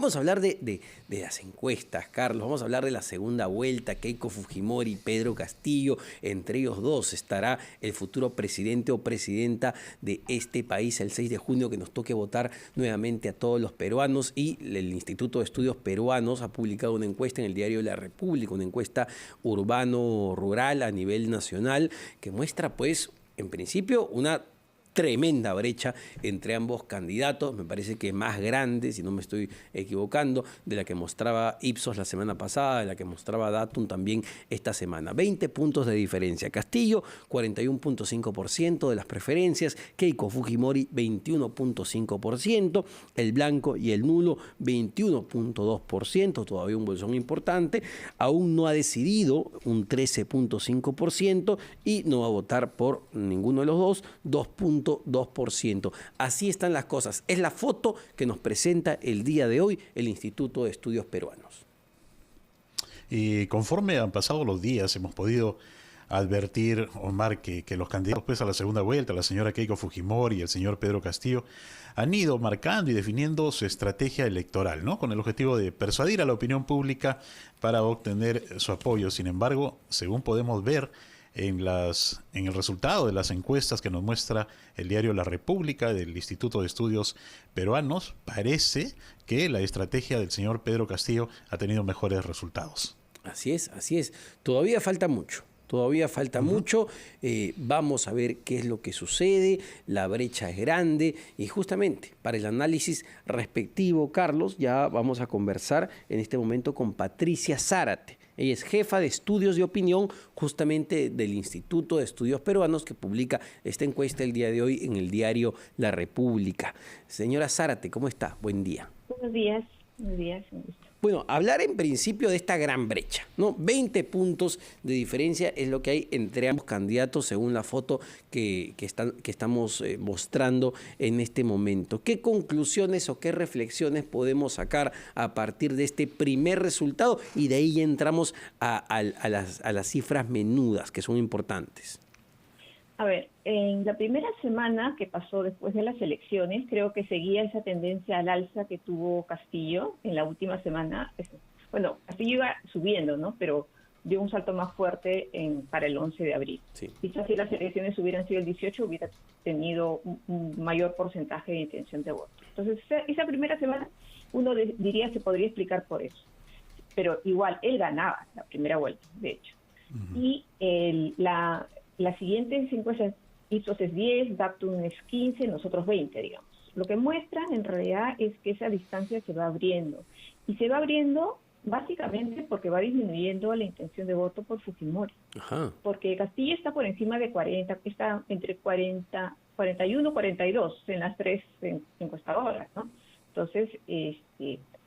Vamos a hablar de las encuestas, Carlos. Vamos a hablar de la segunda vuelta, Keiko Fujimori, Pedro Castillo. Entre ellos dos estará el futuro presidente o presidenta de este país el 6 de junio, que nos toque votar nuevamente a todos los peruanos. Y el Instituto de Estudios Peruanos ha publicado una encuesta en el diario La República, una encuesta urbano-rural a nivel nacional, que muestra, pues, en principio, una tremenda brecha entre ambos candidatos, me parece que más grande, si no me estoy equivocando, de la que mostraba Ipsos la semana pasada, de la que mostraba Datum también esta semana. 20 puntos de diferencia. Castillo, 41.5% de las preferencias, Keiko Fujimori, 21.5%, el blanco y el nulo, 21.2%, todavía un bolsón importante, aún no ha decidido, un 13.5%, y no va a votar por ninguno de los dos, 2.2%. Así están las cosas. Es la foto que nos presenta el día de hoy el Instituto de Estudios Peruanos. Y conforme han pasado los días, hemos podido advertir, Omar, que los candidatos, pues, a la segunda vuelta, la señora Keiko Fujimori y el señor Pedro Castillo, han ido marcando y definiendo su estrategia electoral, ¿no?, con el objetivo de persuadir a la opinión pública para obtener su apoyo. Sin embargo, según podemos ver en el resultado de las encuestas que nos muestra el diario La República del Instituto de Estudios Peruanos, parece que la estrategia del señor Pedro Castillo ha tenido mejores resultados. Así es, así es. Todavía falta mucho. Todavía falta mucho, vamos a ver qué es lo que sucede, la brecha es grande y justamente para el análisis respectivo, Carlos, ya vamos a conversar en este momento con Patricia Zárate. Ella es jefa de estudios de opinión justamente del Instituto de Estudios Peruanos, que publica esta encuesta el día de hoy en el diario La República. Señora Zárate, ¿cómo está? Buen día. Buenos días, buenos días. Bueno, hablar en principio de esta gran brecha, ¿no? 20 puntos de diferencia es lo que hay entre ambos candidatos según la foto que estamos mostrando en este momento. ¿Qué conclusiones o qué reflexiones podemos sacar a partir de este primer resultado? Y de ahí ya entramos a las cifras menudas, que son importantes. A ver, en la primera semana que pasó después de las elecciones, creo que seguía esa tendencia al alza que tuvo Castillo en la última semana. Bueno, Castillo iba subiendo, ¿no? Pero dio un salto más fuerte para el 11 de abril. Sí. Quizás si las elecciones hubieran sido el 18, hubiera tenido un mayor porcentaje de intención de voto. Entonces, esa primera semana, uno diría se podría explicar por eso. Pero igual, él ganaba la primera vuelta, de hecho. Y las siguientes encuestas, Ipsos es 10, Datum es 15, nosotros 20, digamos. Lo que muestran en realidad es que esa distancia se va abriendo. Y se va abriendo básicamente porque va disminuyendo la intención de voto por Fujimori. Ajá. Porque Castillo está por encima de 40, está entre 40, 41, 42 en las tres encuestadoras, ¿no? Entonces,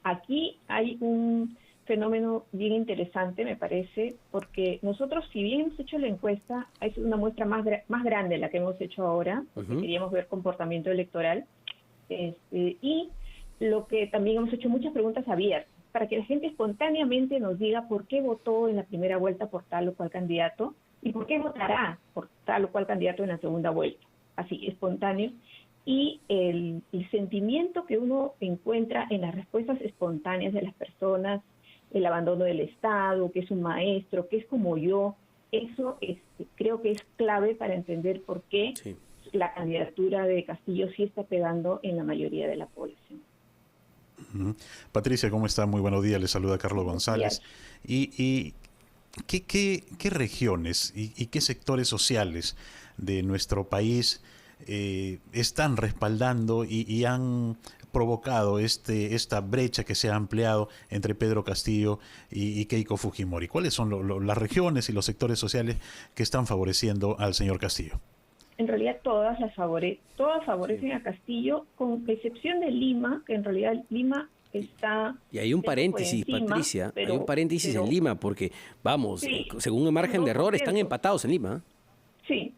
aquí hay un fenómeno bien interesante, me parece, porque nosotros, si bien hemos hecho la encuesta, es una muestra más grande la que hemos hecho ahora, porque queríamos ver comportamiento electoral, y lo que también hemos hecho muchas preguntas abiertas, para que la gente espontáneamente nos diga por qué votó en la primera vuelta por tal o cual candidato, y por qué votará por tal o cual candidato en la segunda vuelta, así, espontáneo. Y el sentimiento que uno encuentra en las respuestas espontáneas de las personas, el abandono del Estado, que es un maestro, que es como yo, eso creo que es clave para entender por qué la candidatura de Castillo sí está pegando en la mayoría de la población. Patricia, ¿cómo está? Muy buenos días, le saluda Carlos González. ¿Y qué regiones y qué sectores sociales de nuestro país están respaldando y han provocado esta brecha que se ha ampliado entre Pedro Castillo y Keiko Fujimori? ¿Cuáles son las regiones y los sectores sociales que están favoreciendo al señor Castillo? En realidad todas favorecen a Castillo, con excepción de Lima, que en realidad Lima está... Y hay un paréntesis, encima, Patricia, hay un paréntesis en Lima, porque, vamos, según el margen de error, están empatados en Lima. Sí,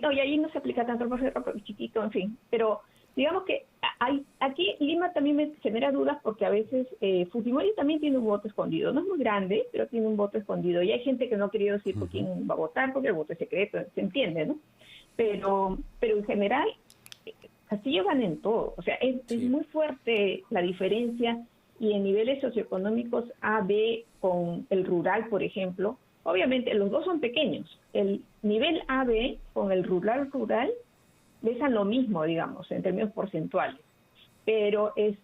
no, y ahí no se aplica tanto el margen de error, chiquito, en fin, pero digamos que aquí Lima también me genera dudas porque a veces Fujimori también tiene un voto escondido. No es muy grande, pero tiene un voto escondido. Y hay gente que no ha querido decir por quién va a votar porque el voto es secreto, se entiende, ¿no? Pero en general, Castillo gana en todo. O sea, es muy fuerte la diferencia y en niveles socioeconómicos A, B, con el rural, por ejemplo, obviamente los dos son pequeños. El nivel A, B con el rural besan lo mismo, digamos, en términos porcentuales, pero es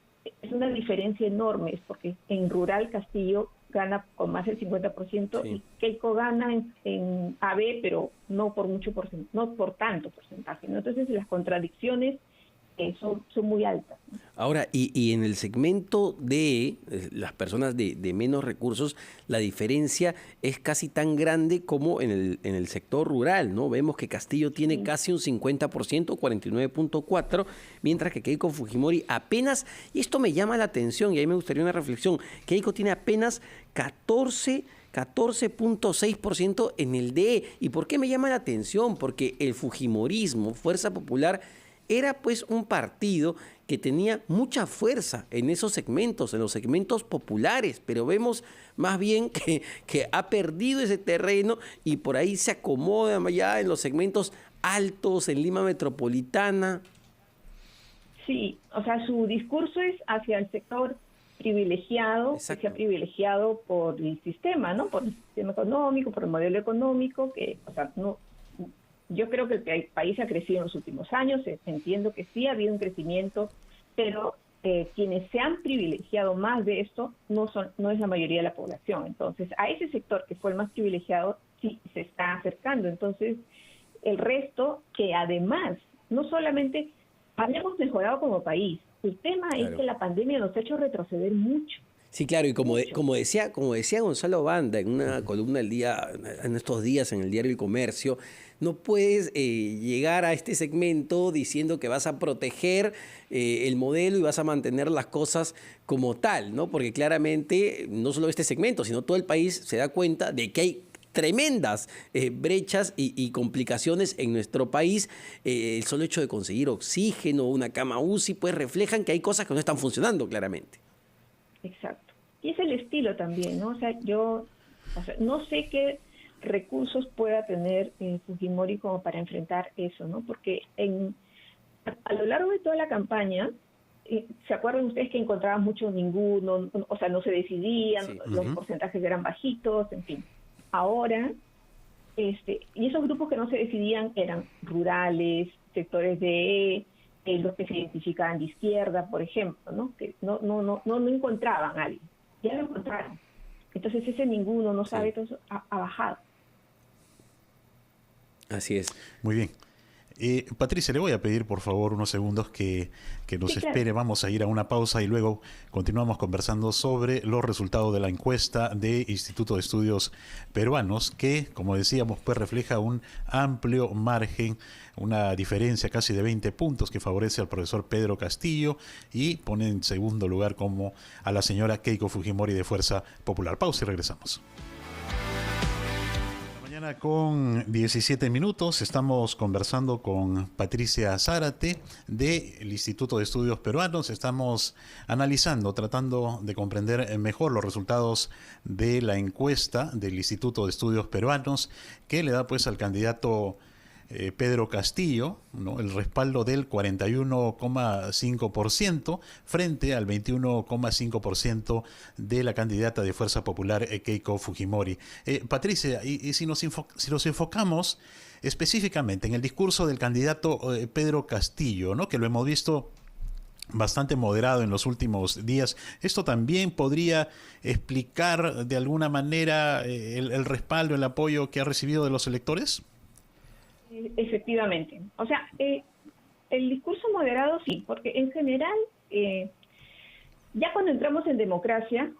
una diferencia enorme, porque en rural Castillo gana con más del 50% Sí. y Keiko gana en AB, pero no por mucho no por tanto porcentaje, ¿no? Entonces las contradicciones son muy altas, ¿no? Ahora, y en el segmento de las personas de menos recursos, la diferencia es casi tan grande como en el sector rural, ¿no? Vemos que Castillo tiene Sí. casi un 50%, 49.4%, mientras que Keiko Fujimori apenas, y esto me llama la atención, y ahí me gustaría una reflexión, Keiko tiene apenas 14.6% en el DE. ¿Y por qué me llama la atención? Porque el Fujimorismo, Fuerza Popular, era pues un partido que tenía mucha fuerza en esos segmentos, en los segmentos populares, pero vemos más bien que ha perdido ese terreno y por ahí se acomoda ya en los segmentos altos, en Lima Metropolitana. Sí, o sea, su discurso es hacia el sector privilegiado, que Exacto. sea privilegiado por el sistema, ¿no? Por el sistema económico, por el modelo económico, que, o sea, no, yo creo que el país ha crecido en los últimos años, entiendo que sí ha habido un crecimiento, pero quienes se han privilegiado más de esto no es la mayoría de la población. Entonces, a ese sector que fue el más privilegiado, sí se está acercando. Entonces, el resto, que además, no solamente habíamos mejorado como país, el tema es Claro. que la pandemia nos ha hecho retroceder mucho, Sí, claro, y mucho. como decía Gonzalo Banda en una columna en estos días en el diario El Comercio, no puedes llegar a este segmento diciendo que vas a proteger el modelo y vas a mantener las cosas como tal, ¿no? Porque claramente no solo este segmento, sino todo el país se da cuenta de que hay tremendas brechas y complicaciones en nuestro país. El solo hecho de conseguir oxígeno, una cama UCI, pues reflejan que hay cosas que no están funcionando claramente. Exacto. Y es el estilo también, ¿no? O sea, no sé qué recursos pueda tener Fujimori como para enfrentar eso, ¿no? Porque a lo largo de toda la campaña, ¿se acuerdan ustedes que encontraban mucho ninguno? O sea, no se decidían, Sí. los porcentajes eran bajitos, en fin. Ahora, y esos grupos que no se decidían eran rurales, sectores de los que se identificaban de izquierda, por ejemplo, ¿no? Que no encontraban a alguien. Ya lo encontraron. Entonces ese ninguno no sabe, Sí. todo eso ha bajado. Así es. Muy bien. Patricia, le voy a pedir por favor unos segundos que nos Sí, claro. espere. Vamos a ir a una pausa y luego continuamos conversando sobre los resultados de la encuesta de Instituto de Estudios Peruanos, que, como decíamos, pues refleja un amplio margen, una diferencia casi de 20 puntos que favorece al profesor Pedro Castillo y pone en segundo lugar como a la señora Keiko Fujimori de Fuerza Popular. Pausa y regresamos. Con 17 minutos estamos conversando con Patricia Zárate del Instituto de Estudios Peruanos. Estamos analizando, tratando de comprender mejor los resultados de la encuesta del Instituto de Estudios Peruanos que le da pues al candidato Pedro Castillo, ¿no?, el respaldo del 41,5% frente al 21,5% de la candidata de Fuerza Popular Keiko Fujimori. Patricia, y si nos enfocamos específicamente en el discurso del candidato Pedro Castillo, ¿no?, que lo hemos visto bastante moderado en los últimos días, ¿esto también podría explicar de alguna manera el respaldo, el apoyo que ha recibido de los electores? Efectivamente. O sea, el discurso moderado sí, porque en general, ya cuando entramos en democracia,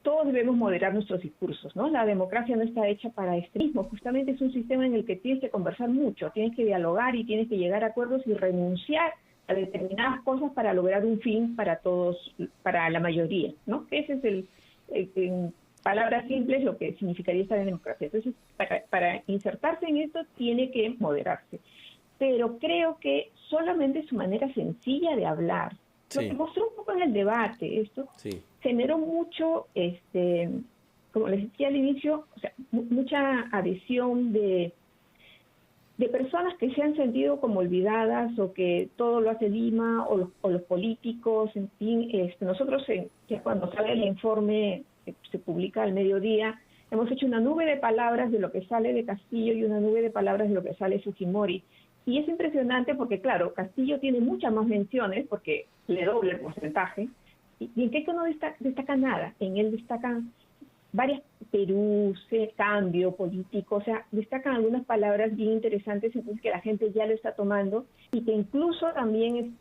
todos debemos moderar nuestros discursos, ¿no? La democracia no está hecha para extremismo, justamente es un sistema en el que tienes que conversar mucho, tienes que dialogar y tienes que llegar a acuerdos y renunciar a determinadas cosas para lograr un fin para todos, para la mayoría, ¿no? Ese es en palabras simples lo que significaría estar en democracia. Entonces, para insertarse en esto tiene que moderarse. Pero creo que solamente su manera sencilla de hablar, lo Sí. que mostró un poco en el debate, esto Sí. generó mucho, como les decía al inicio, o sea, mucha adhesión de de personas que se han sentido como olvidadas o que todo lo hace Lima o los políticos, en fin. Nosotros, ya cuando sale el informe, se publica al mediodía, hemos hecho una nube de palabras de lo que sale de Castillo y una nube de palabras de lo que sale de Fujimori. Y es impresionante porque, claro, Castillo tiene muchas más menciones porque le doble el porcentaje. Y en Keiko no destaca nada. En él destacan varias, Perú, cambio político, o sea, destacan algunas palabras bien interesantes, entonces que la gente ya lo está tomando y que incluso también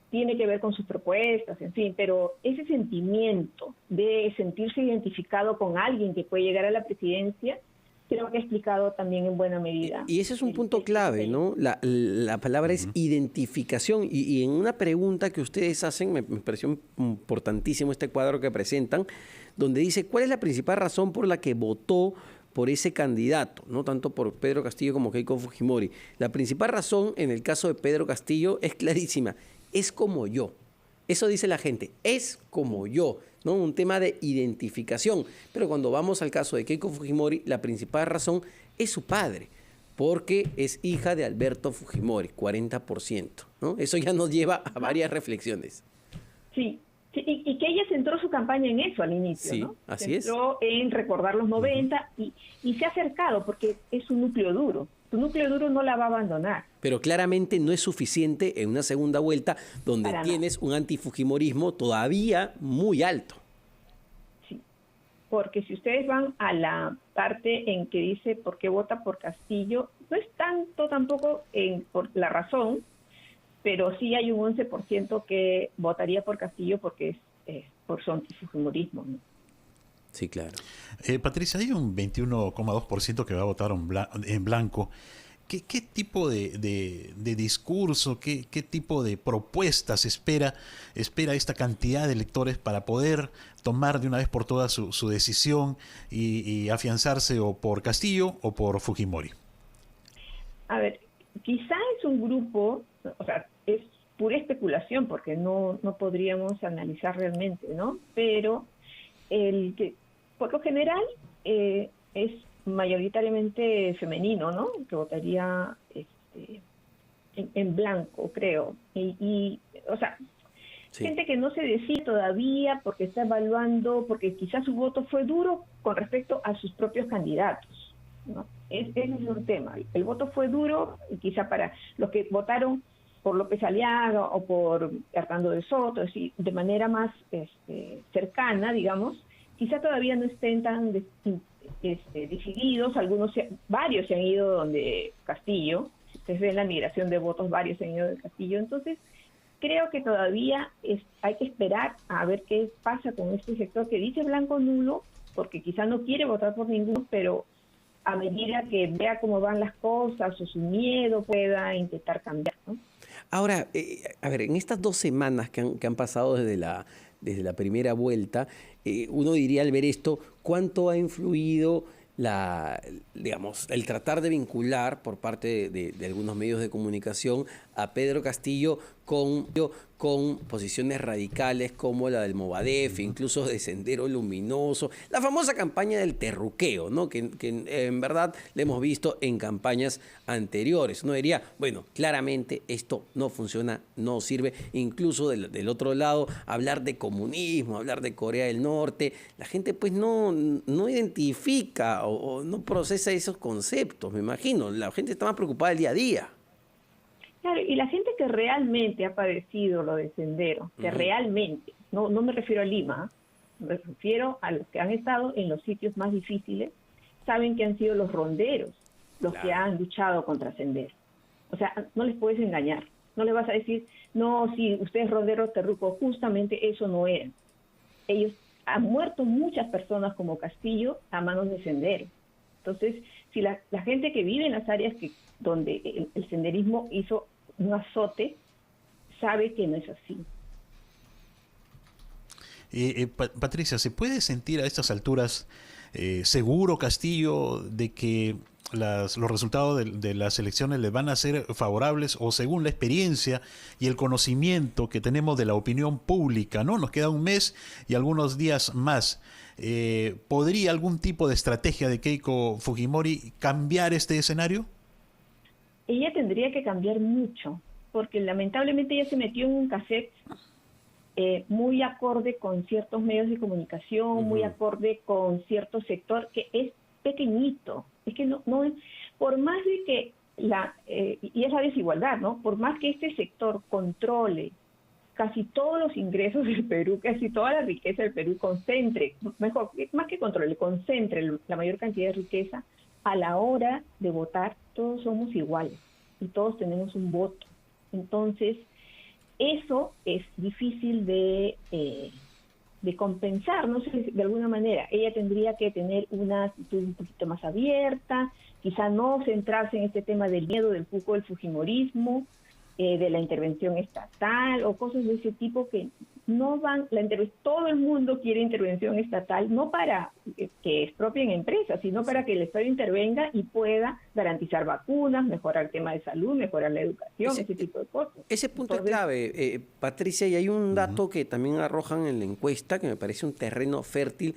tiene que ver con sus propuestas, en fin, pero ese sentimiento de sentirse identificado con alguien que puede llegar a la presidencia, creo que ha explicado también en buena medida. Y ese es un punto clave, ¿no? La palabra es identificación. Y en una pregunta que ustedes hacen, me pareció importantísimo este cuadro que presentan, donde dice, ¿cuál es la principal razón por la que votó por ese candidato? No tanto por Pedro Castillo como Keiko Fujimori. La principal razón en el caso de Pedro Castillo es clarísima. Es como yo. Eso dice la gente. Es como yo, ¿no? Un tema de identificación. Pero cuando vamos al caso de Keiko Fujimori, la principal razón es su padre, porque es hija de Alberto Fujimori, 40%, ¿no? Eso ya nos lleva a varias reflexiones. Sí. Sí, y que ella centró su campaña en eso al inicio, sí, ¿no? Así centró en recordar los 90 y se ha acercado porque es un núcleo duro. Su núcleo duro no la va a abandonar. Pero claramente no es suficiente en una segunda vuelta donde tienes un antifujimorismo todavía muy alto. Sí, porque si ustedes van a la parte en que dice por qué vota por Castillo, no es tanto tampoco por la razón, pero sí hay un 11% que votaría por Castillo porque es por su antifujimorismo, ¿no? Sí, claro. Patricia, hay un 21,2% que va a votar en blanco. ¿Qué tipo de discurso, qué tipo de propuestas espera esta cantidad de electores para poder tomar de una vez por todas su decisión y afianzarse o por Castillo o por Fujimori? A ver, quizá es un grupo, o sea, es pura especulación porque no podríamos analizar realmente, ¿no? Pero el que por lo general es mayoritariamente femenino, ¿no? Que votaría en blanco, creo. Y o sea, sí, gente que no se decide todavía porque está evaluando, porque quizás su voto fue duro con respecto a sus propios candidatos, ¿no? Ese es un tema. El voto fue duro, quizá para los que votaron por López Aliaga o por Hernando de Soto, es decir, de manera más cercana, digamos, quizá todavía no estén tan decididos. Varios se han ido donde Castillo. Si ustedes ven la migración de votos, varios se han ido de Castillo. Entonces, creo que todavía hay que esperar a ver qué pasa con este sector que dice blanco nulo, porque quizá no quiere votar por ninguno, pero a medida que vea cómo van las cosas o su miedo pueda intentar cambiar, ¿no? Ahora, a ver, en estas 2 semanas que han pasado desde la primera vuelta, uno diría al ver esto, ¿cuánto ha influido el tratar de vincular por parte de algunos medios de comunicación a Pedro Castillo con posiciones radicales como la del Movadef, incluso de Sendero Luminoso, la famosa campaña del terruqueo, ¿no? que en verdad la hemos visto en campañas anteriores? Uno diría, bueno, claramente esto no funciona, no sirve. Incluso del otro lado, hablar de comunismo, hablar de Corea del Norte, la gente pues no identifica o no procesa esos conceptos, me imagino. La gente está más preocupada del día a día. Claro, y la gente que realmente ha padecido lo de Sendero, que realmente, no me refiero a Lima, me refiero a los que han estado en los sitios más difíciles, saben que han sido los ronderos los que han luchado contra Sendero. O sea, no les puedes engañar, no les vas a decir, no, si ustedes ronderos terrucos, justamente eso no eran. Ellos han muerto muchas personas como Castillo a manos de Sendero. Entonces, si la gente que vive en las áreas donde el senderismo hizo un azote, sabe que no es así. Patricia, ¿se puede sentir a estas alturas seguro Castillo de que los resultados de las elecciones le van a ser favorables, o según la experiencia y el conocimiento que tenemos de la opinión pública, ¿no? Nos queda un mes y algunos días más. ¿Podría algún tipo de estrategia de Keiko Fujimori cambiar este escenario? ella tendría que cambiar mucho, porque lamentablemente ella se metió en un cassette muy acorde con ciertos medios de comunicación, muy acorde con cierto sector que es pequeñito. Es que no por más de que y es la desigualdad, ¿no? Por más que este sector controle casi todos los ingresos del Perú, casi toda la riqueza del Perú, concentre, mejor, más que controle, concentre la mayor cantidad de riqueza, a la hora de votar todos somos iguales y todos tenemos un voto. Entonces, eso es difícil de compensar, no sé, de alguna manera. Ella tendría que tener una actitud un poquito más abierta, quizá no centrarse en este tema del miedo, del cuco, del fujimorismo, de la intervención estatal o cosas de ese tipo que no van, todo el mundo quiere intervención estatal, no para que expropien empresas, sino para que el Estado intervenga y pueda garantizar vacunas, mejorar el tema de salud, mejorar la educación, ese tipo de cosas. Ese punto es clave, Patricia, y hay un dato que también arrojan en la encuesta que me parece un terreno fértil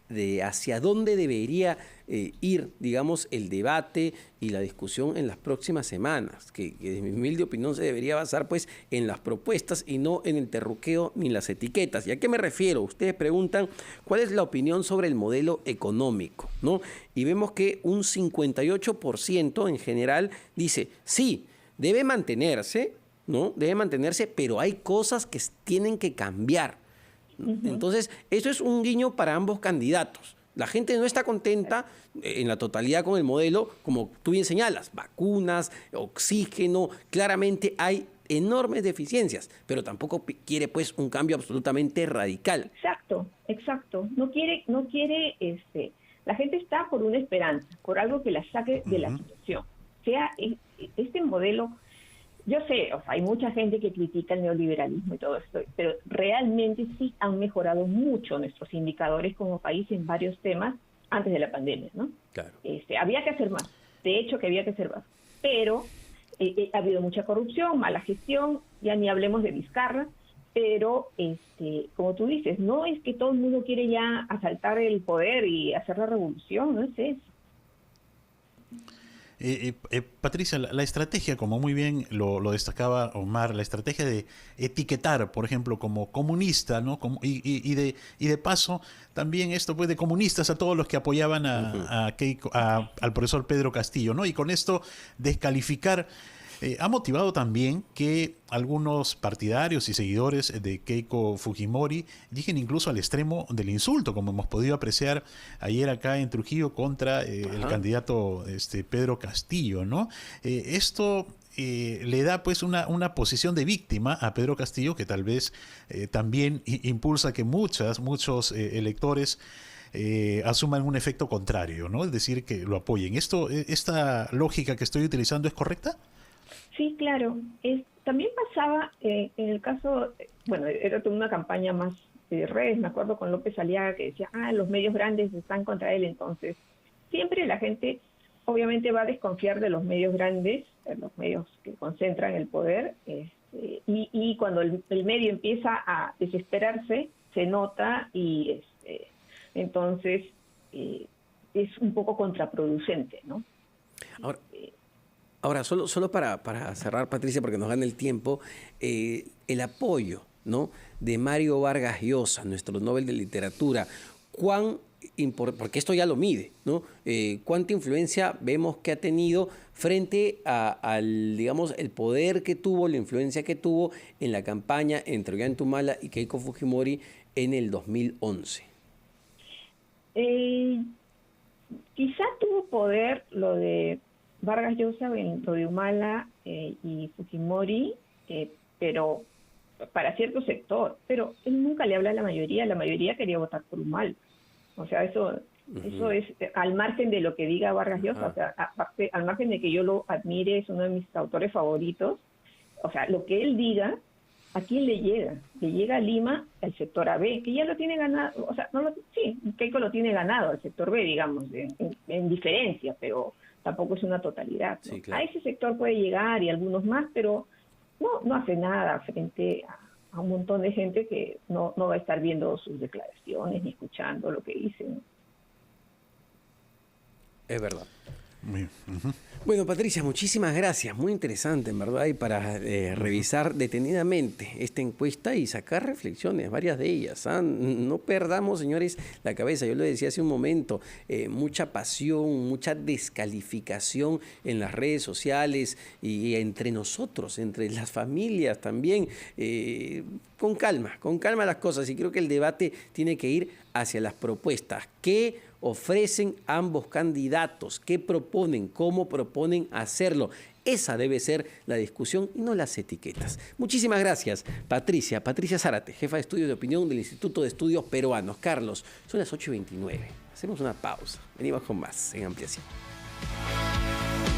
de hacia dónde debería ir, digamos, el debate y la discusión en las próximas semanas, que desde mi humilde opinión se debería basar pues en las propuestas y no en el terruqueo ni las etiquetas. ¿Y a qué me refiero? Ustedes preguntan cuál es la opinión sobre el modelo económico, ¿no? Y vemos que un 58% en general dice, sí, debe mantenerse, ¿no? Debe mantenerse, pero hay cosas que tienen que cambiar. Entonces, eso es un guiño para ambos candidatos. La gente no está contenta en la totalidad con el modelo, como tú bien señalas, vacunas, oxígeno, claramente hay enormes deficiencias, pero tampoco quiere pues un cambio absolutamente radical. Exacto. No quiere, la gente está por una esperanza, por algo que la saque de la situación. Sea este modelo. Yo sé, hay mucha gente que critica el neoliberalismo y todo esto, pero realmente sí han mejorado mucho nuestros indicadores como país en varios temas antes de la pandemia, ¿no? Claro. Había que hacer más, de hecho que había que hacer más, pero ha habido mucha corrupción, mala gestión, ya ni hablemos de Vizcarra, pero como tú dices, no es que todo el mundo quiere ya asaltar el poder y hacer la revolución, no es eso. Patricia, la estrategia, como muy bien lo destacaba Omar, la estrategia de etiquetar, por ejemplo, como comunista, ¿no? Y de paso, también esto pues de comunistas a todos los que apoyaban al profesor Pedro Castillo, ¿no? Y con esto descalificar, ha motivado también que algunos partidarios y seguidores de Keiko Fujimori lleguen incluso al extremo del insulto, como hemos podido apreciar ayer acá en Trujillo contra el candidato Pedro Castillo, ¿no? Esto le da pues una posición de víctima a Pedro Castillo que tal vez también impulsa que muchos electores asuman un efecto contrario, ¿no? Es decir, que lo apoyen. ¿Esta lógica que estoy utilizando es correcta? Sí, claro. También pasaba en el caso, bueno, era toda una campaña más de redes, me acuerdo con López Aliaga que decía, los medios grandes están contra él, entonces siempre la gente obviamente va a desconfiar de los medios grandes, de los medios que concentran el poder, y cuando el medio empieza a desesperarse, se nota y entonces es un poco contraproducente, ¿no? Ahora, solo para cerrar, Patricia, porque nos gana el tiempo, el apoyo, ¿no?, de Mario Vargas Llosa, nuestro Nobel de Literatura, porque esto ya lo mide, ¿no? ¿Cuánta influencia vemos que ha tenido frente al, digamos, el poder que tuvo, la influencia que tuvo en la campaña entre Ollanta y Keiko Fujimori en el 2011? Quizá tuvo poder lo de Vargas Llosa, lo de Humala y Fujimori, pero para cierto sector, pero él nunca le habla a la mayoría quería votar por Humala. O sea, eso es al margen de lo que diga Vargas Llosa, o sea, al margen de que yo lo admire, es uno de mis autores favoritos, o sea, lo que él diga, ¿a quién le llega? Le llega a Lima, al sector AB, que ya lo tiene ganado, o sea, sí, Keiko lo tiene ganado, al sector B, digamos, en diferencia, pero tampoco es una totalidad, ¿no? Sí, claro. A ese sector puede llegar y algunos más, pero no hace nada frente a un montón de gente que no va a estar viendo sus declaraciones ni escuchando lo que dicen. Es verdad. Ujú. Bueno, Patricia, muchísimas gracias. Muy interesante, en verdad, y para revisar detenidamente esta encuesta y sacar reflexiones, varias de ellas. ¿Ah? No perdamos, señores, la cabeza. Yo lo decía hace un momento, mucha pasión, mucha descalificación en las redes sociales y entre nosotros, entre las familias también. Con calma las cosas. Y creo que el debate tiene que ir hacia las propuestas. ¿Qué ofrecen ambos candidatos? ¿Qué proponen? ¿Cómo proponen hacerlo? Esa debe ser la discusión y no las etiquetas. Muchísimas gracias, Patricia Zárate, jefa de estudios de opinión del Instituto de Estudios Peruanos. Carlos, son las 8:29. Hacemos una pausa. Venimos con más en Ampliación.